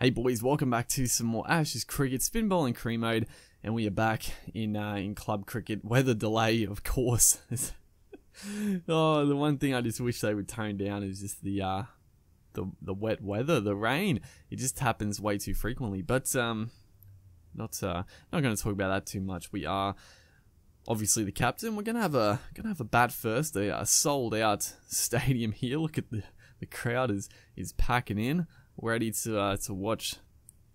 Hey boys, welcome back to some more Ashes Cricket, spin bowling cream mode, and we are back in club cricket. Weather delay, of course. Oh, the one thing I just wish they would tone down is just the wet weather, the rain. It just happens way too frequently. But not going to talk about that too much. We are obviously the captain. We're gonna have a bat first. A sold out stadium here. Look at the crowd is packing in, ready to watch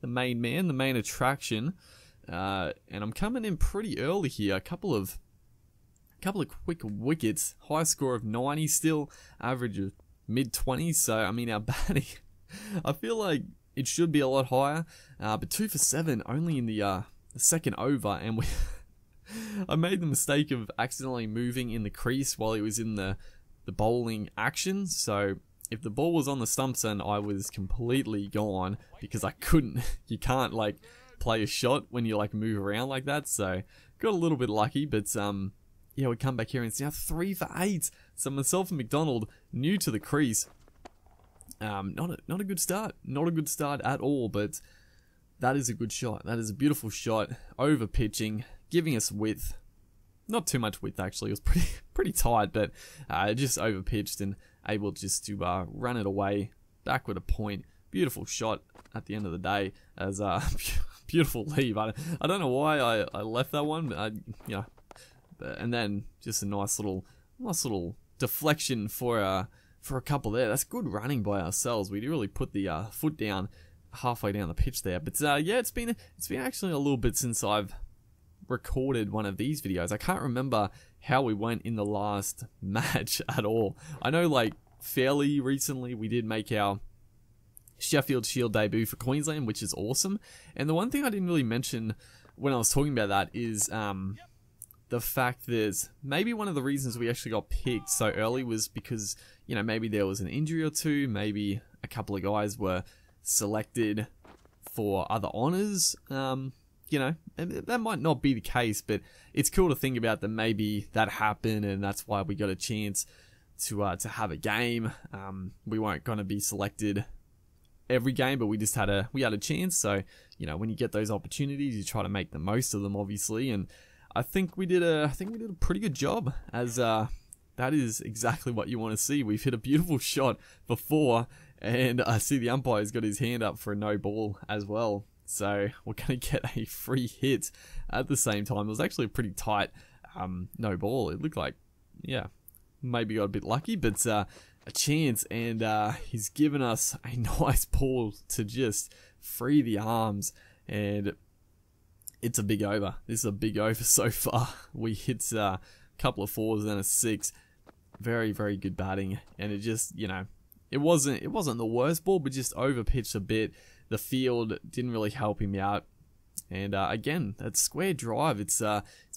the main man, the main attraction, and I'm coming in pretty early here. A couple of quick wickets, high score of 90, still average of mid-20s. So I mean, our batting, I feel like it should be a lot higher, but 2 for 7 only in the second over, and I made the mistake of accidentally moving in the crease while he was in the bowling action. So if the ball was on the stumps, and I was completely gone because I couldn't. You can't like play a shot when you like move around like that. So got a little bit lucky, but yeah, we come back here and it's now 3 for 8. So myself and McDonald new to the crease. Not a good start. Not a good start at all, but that is a good shot. That is a beautiful shot. Over pitching, giving us width. Not too much width actually. It was pretty tight, but just over pitched and able just to run it away back with a point. Beautiful shot at the end of the day. As beautiful leave. I don't know why I left that one, but and then just a nice little deflection for a couple there. That's good running by ourselves. We really put the foot down halfway down the pitch there. But yeah, it's been actually a little bit since I've recorded one of these videos. I can't remember how we went in the last match at all. I know like fairly recently we did make our Sheffield Shield debut for Queensland, which is awesome. And the one thing I didn't really mention when I was talking about that is the fact that maybe one of the reasons we actually got picked so early was because, you know, maybe there was an injury or two, maybe a couple of guys were selected for other honours. You know, and that might not be the case, but it's cool to think about that maybe that happened and that's why we got a chance to have a game. We weren't going to be selected every game, but we had a chance. So, you know, when you get those opportunities, you try to make the most of them, obviously. And I think we did a pretty good job, as that is exactly what you want to see. We've hit a beautiful shot before, and I see the umpire's got his hand up for a no ball as well. So we're going to get a free hit at the same time. It was actually a pretty tight no ball. It looked like, yeah, maybe got a bit lucky, but a chance. And he's given us a nice ball to just free the arms. And it's a big over. This is a big over so far. We hit a couple of 4s and a 6. Very, very good batting. And it just, you know, it wasn't the worst ball, but just over pitched a bit. The field didn't really help him out, and again, that square drive, it's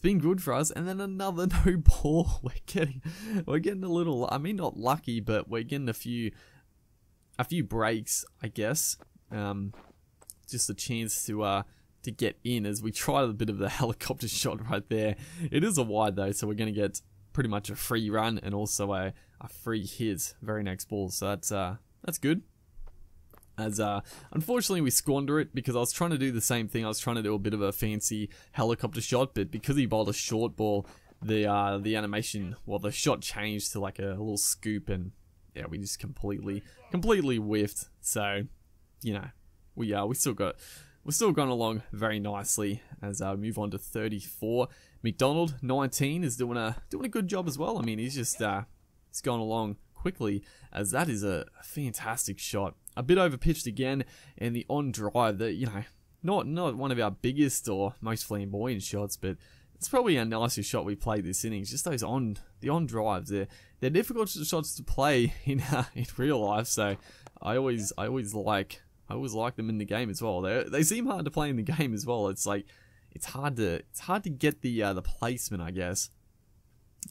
been good for us. And then another no ball. We're getting a little, I mean, not lucky, but we're getting a few breaks, I guess. Just a chance to get in as we tried a bit of the helicopter shot right there. It is a wide though, so we're gonna get pretty much a free run and also a free hit very next ball. So that's good. As unfortunately we squander it because I was trying to do the same thing. I was trying to do a bit of a fancy helicopter shot, but because he bowled a short ball, the animation, well, the shot changed to like a little scoop, and yeah, we just completely whiffed. So, you know, we're still going along very nicely as we move on to 34. McDonald 19 is doing a good job as well. I mean, he's just he's gone along quickly, as that is a fantastic shot. A bit over pitched again, and the on drive, that, you know, not one of our biggest or most flamboyant shots, but it's probably our nicest shot we played this innings. Just those on drives, they're difficult shots to play in real life. So I always like them in the game as well. They seem hard to play in the game as well. It's like it's hard to get the placement, I guess.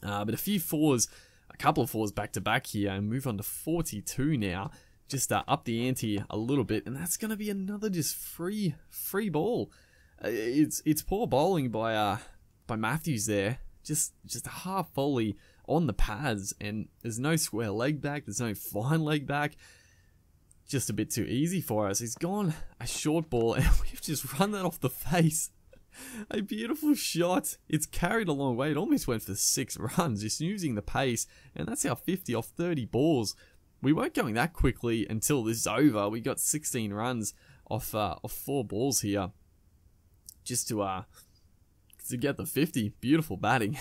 But a couple of 4s back to back here, and move on to 42 now. Just up the ante a little bit, and that's going to be another just free ball. It's poor bowling by Matthews there. Just a half volley on the pads, and there's no square leg back. There's no fine leg back. just a bit too easy for us. He's gone a short ball and we've just run that off the face. A beautiful shot. It's carried a long way. It almost went for 6 runs just using the pace, and that's our 50 off 30 balls. We weren't going that quickly until this is over. We got 16 runs off 4 balls here just to get the 50. Beautiful batting.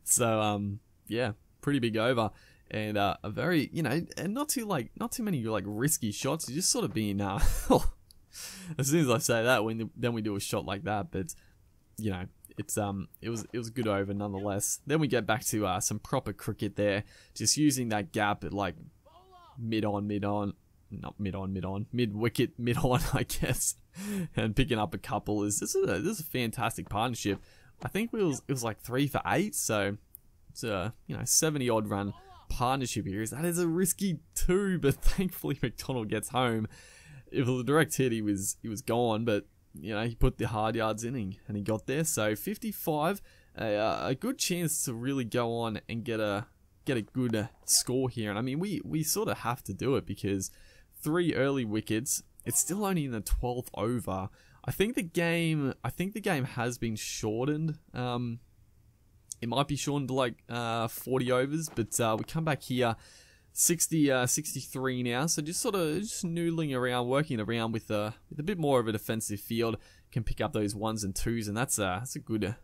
So yeah, pretty big over. And a very, you know, and not too many like risky shots. You're just sort of being as soon as I say that, then we do a shot like that, but you know, it was a good over nonetheless. Then we get back to some proper cricket there, just using that gap at like mid wicket, mid on, I guess, and picking up a couple. This is a fantastic partnership. I think it was like 3 for 8, so it's a 70 odd run partnership here. That is a risky 2, but thankfully McDonald gets home. If it was a direct hit, he was gone, but you know, he put the hard yards in and he got there. So 55, a good chance to really go on and get a good score here. And I mean, we sort of have to do it because 3 early wickets. It's still only in the 12th over. I think the game has been shortened. It might be shortened to like 40 overs, but we come back here. 63 now, so just noodling around, working around with a bit more of a defensive field, can pick up those 1s and 2s, and that's a good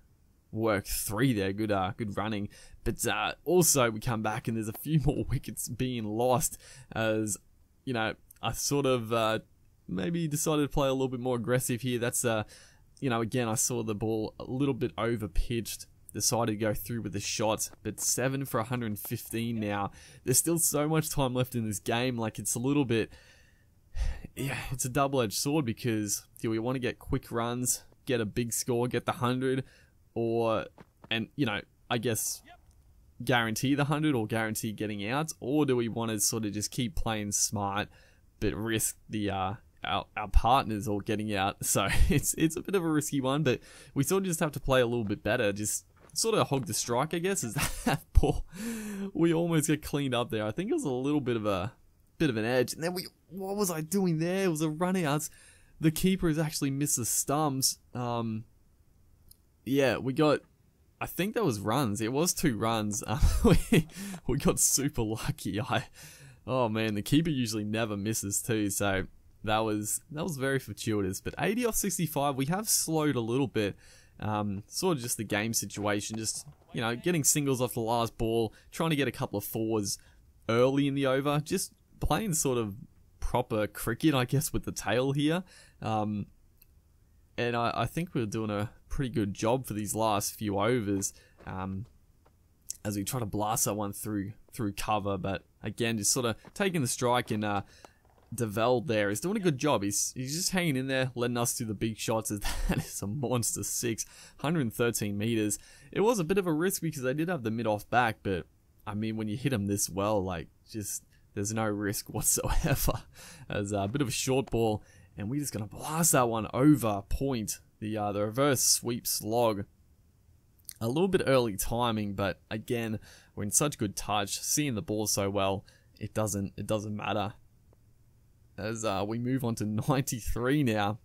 work 3 there, good running. But also we come back and there's a few more wickets being lost, as you know, I sort of maybe decided to play a little bit more aggressive here. That's again, I saw the ball a little bit over pitched. Decided to go through with the shot, but 7 for 115 now. There's still so much time left in this game. Like, it's a little bit, yeah, it's a double-edged sword, because do we want to get quick runs, get a big score, get the 100, and you know, I guess guarantee the 100 or guarantee getting out, or do we want to sort of just keep playing smart but risk the our partners all getting out? So it's a bit of a risky one, but we sort of just have to play a little bit better. Just sort of hog the strike, I guess. Is that ball? We almost get cleaned up there. I think it was a little bit of an edge. And then what was I doing there? It was a run out. The keeper has actually missed the stumps. Yeah, we got, I think that was runs. It was 2 runs. We got super lucky. Oh man, the keeper usually never misses too. So that was very fortuitous. But 80 off 65, we have slowed a little bit. Sort of just the game situation, just, you know, getting singles off the last ball, trying to get a couple of 4s early in the over, just playing sort of proper cricket, I guess, with the tail here. And I think we're doing a pretty good job for these last few overs, as we try to blast that one through cover. But again, just sort of taking the strike, and Develd there is doing a good job. He's just hanging in there, letting us do the big shots. That is a monster 6, 113 meters. It was a bit of a risk because they did have the mid-off back, but I mean, when you hit him this well, like, just there's no risk whatsoever. As a bit of a short ball, and we're just gonna blast that one over point. The reverse sweep slog. A little bit early timing, but again, we're in such good touch, seeing the ball so well, it doesn't matter. As we move on to 93 now.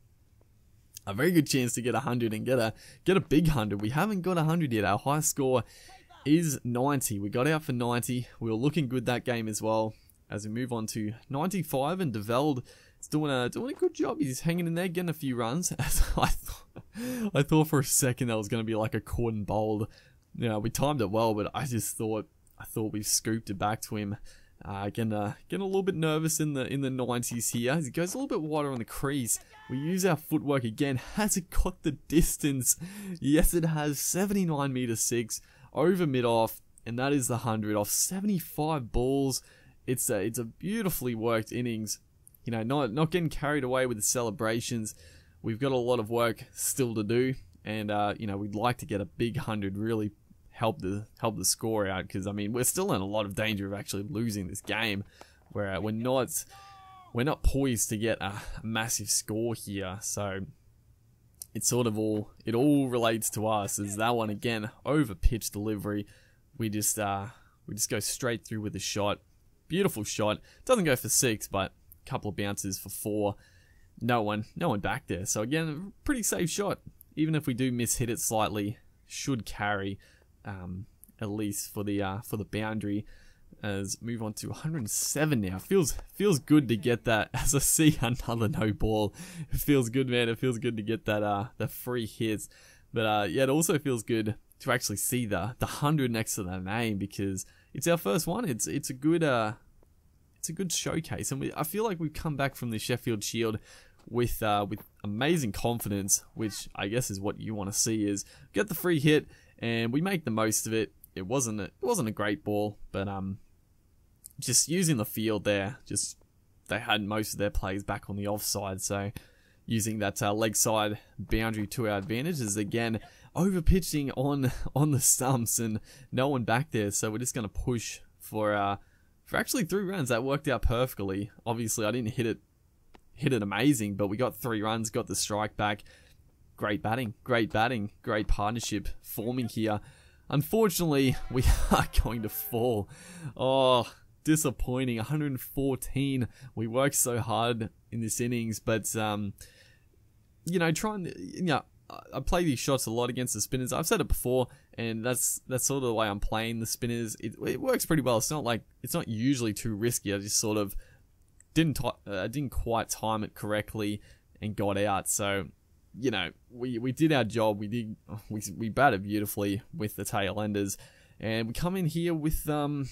A very good chance to get 100 and get a big 100. We haven't got 100 yet. Our high score is 90. We got out for 90. We were looking good that game as well. As we move on to 95, and Develd is doing a good job. He's hanging in there, getting a few runs. As I thought for a second that was going to be like a cordon bowled. You know, we timed it well, but I thought we scooped it back to him. Getting a little bit nervous in the 90s here. As he goes a little bit wider on the crease. We use our footwork again. Has it got the distance? Yes, it has. 79 meter 6 over mid off, and that is the 100 off 75 balls. It's a beautifully worked innings. You know, not getting carried away with the celebrations. We've got a lot of work still to do, and you know, we'd like to get a big 100, really help the score out, because I mean, we're still in a lot of danger of actually losing this game, where we're not poised to get a massive score here. So it's sort of all relates to us. Is that one again, over pitch delivery. We just go straight through with the shot. Beautiful shot. Doesn't go for 6, but couple of bounces for 4. No one back there. So again, pretty safe shot. Even if we do hit it slightly, should carry at least for the boundary. As move on to 107 now. Feels good to get that. As I see another no ball, it feels good, man. It feels good to get that the free hits. But yeah, it also feels good to actually see the 100 next to the name, because it's our first one. It's a good showcase, and I feel like we've come back from the Sheffield Shield with amazing confidence, which I guess is what you want to see, is get the free hit and we make the most of it. It wasn't a great ball, but just using the field there, just they had most of their players back on the offside, so using that leg side boundary to our advantage is again over pitching on the stumps and no one back there, so we're just gonna push for actually 3 runs. That worked out perfectly. Obviously I didn't hit it amazing, but we got 3 runs, got the strike back. Great batting, great partnership forming here. Unfortunately, we are going to fall. Oh, disappointing. 114. We worked so hard in this innings, but I play these shots a lot against the spinners. I've said it before, and that's sort of the way I'm playing the spinners. It works pretty well. It's not usually too risky. I just sort of didn't quite time it correctly and got out. So, we did our job. We batted beautifully with the tail enders, and we come in here with a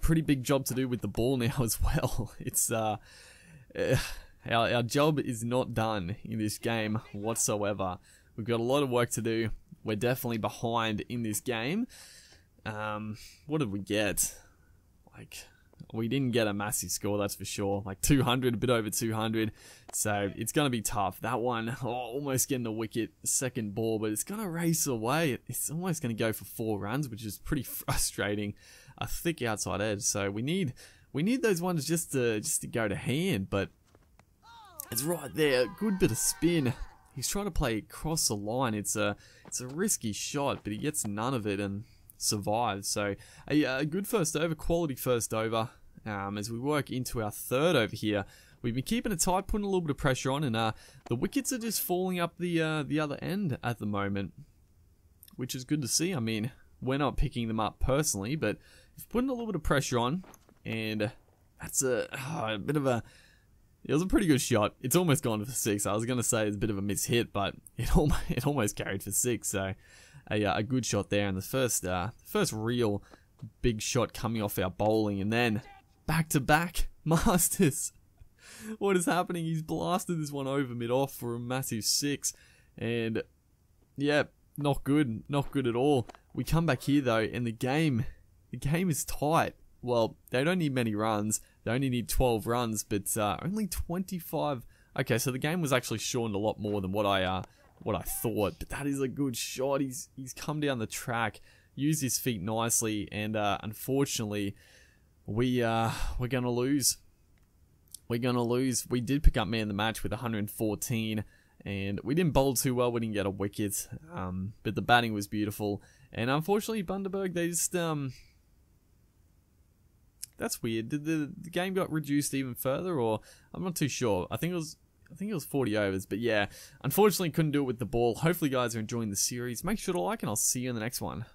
pretty big job to do with the ball now as well. It's our job is not done in this game whatsoever. We've got a lot of work to do. We're definitely behind in this game. What did we get? We didn't get a massive score, that's for sure. 200, a bit over 200. So it's going to be tough. That one, almost getting the wicket, second ball, but it's going to race away. It's almost going to go for 4 runs, which is pretty frustrating. A thick outside edge. So we need those ones just to go to hand, but it's right there. Good bit of spin. He's trying to play across the line. It's a risky shot, but he gets none of it and survives. So a good first over, quality first over. As we work into our third over here, we've been keeping it tight, putting a little bit of pressure on, and the wickets are just falling up the other end at the moment, which is good to see. I mean, we're not picking them up personally, but we've putting a little bit of pressure on, and that's a bit of a. It was a pretty good shot. It's almost gone for 6. I was going to say it's a bit of a mishit, but it almost carried for 6. So a good shot there, and the first real big shot coming off our bowling, and then back-to-back Masters. What is happening? He's blasted this one over mid-off for a massive 6, and yeah, not good at all. We come back here though, and the game is tight. Well, they don't need many runs. They only need 12 runs, but only 25. Okay, so the game was actually shortened a lot more than what I thought. But that is a good shot. He's come down the track, used his feet nicely, and unfortunately, we're gonna lose. We're gonna lose. We did pick up man of the match with 114, and we didn't bowl too well. We didn't get a wicket, but the batting was beautiful. And unfortunately, Bundaberg, they just that's weird. Did the game got reduced even further, or I'm not too sure. I think it was 40 overs, but yeah, unfortunately couldn't do it with the ball. Hopefully you guys are enjoying the series. Make sure to like, and I'll see you in the next one.